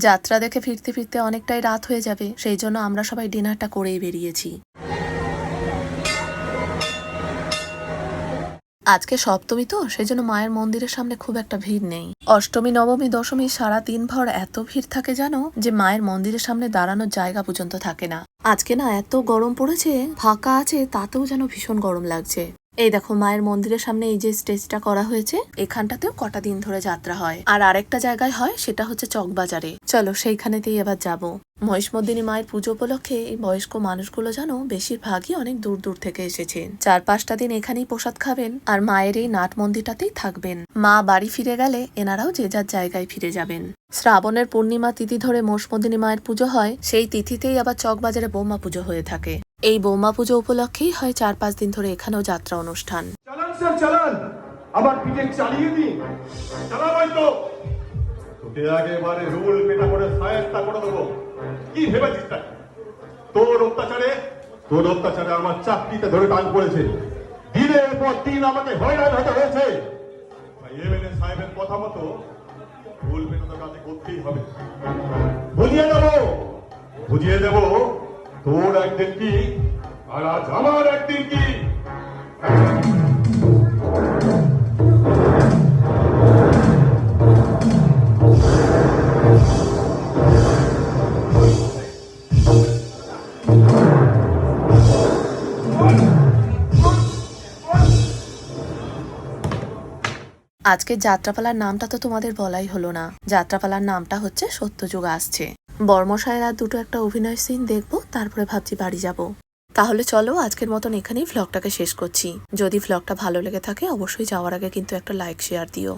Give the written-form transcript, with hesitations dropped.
যাত্রা দেখে ফিরতে ফিরতে অনেকটাই রাত হয়ে যাবে, সেই জন্য আমরা সবাই ডিনারটা করেই বেরিয়েছি। আজকে সপ্তমী তো, সেই জন্য মায়ের মন্দিরের সামনে খুব একটা ভিড় নেই। অষ্টমী, নবমী, দশমী সারা দিনভর এত ভিড় থাকে জানো, যে মায়ের মন্দিরের সামনে দাঁড়ানোর জায়গা পর্যন্ত থাকে না। আজকে না এত গরম পড়েছে, ফাঁকা আছে তাতেও যেন ভীষণ গরম লাগছে। এই দেখো মায়ের মন্দিরের সামনে এই যে স্টেজটা করা হয়েছে, এখানটাতেও কটা দিন ধরে যাত্রা হয়। আর আরেকটা জায়গায় হয়, সেটা হচ্ছে চকবাজারে। চলো সেইখানেতেই এবার যাব। মহিষমর্দিনী মায়ের পুজো উপলক্ষে এই বয়স্ক মানুষগুলো জানো বেশিরভাগই অনেক দূর দূর থেকে এসেছেন। 4-5টা দিন এখানেই প্রসাদ খাবেন আর মায়ের এই নাট মন্দিরটাতেই থাকবেন। মা বাড়ি ফিরে গেলে এনারাও যে যার জায়গায় ফিরে যাবেন। শ্রাবণের পূর্ণিমা তিথি ধরে মহিষমর্দিনী মায়ের পুজো হয়, সেই তিথিতেই আবার চকবাজারে বৌমা পুজো হয়ে থাকে। এই বৌমা পুজো উপলক্ষেই হয় 4-5 দিন ধরে এখানেও যাত্রা অনুষ্ঠান। চালান স্যার চালান, আমার পিঠে চালিয়ে দিন। চালান হয়তো তোকে একেবারে রুল পেটা করে সায়স্তা করে দেবো। কি ভেবেছিস তাই? তোর অত্যাচারে আমার চাকরিতে ধরে টান পড়েছে। দিনের পর দিন আমাকে হয়রান হতে হয়েছে। এমএলএ সাহেবের কথা মতো রুল পেটা তো কাজে করতেই হবে। বুঝিয়ে দেবো তোর একদিন কি আর আজ আমার একদিন কি। আজকের যাত্রাপালার নামটা তো তোমাদের বলাই হলো না। যাত্রাপালার নামটা হচ্ছে সত্যযুগ আসছে। বর্মশায়ের আর দুটো একটা অভিনয় সিন দেখবো, তারপরে ভাবছি বাড়ি যাব। তাহলে চলো আজকের মতন এখানেই ভ্লগটাকে শেষ করছি। যদি ভ্লগটা ভালো লেগে থাকে অবশ্যই যাওয়ার আগে কিন্তু একটা লাইক শেয়ার দিও।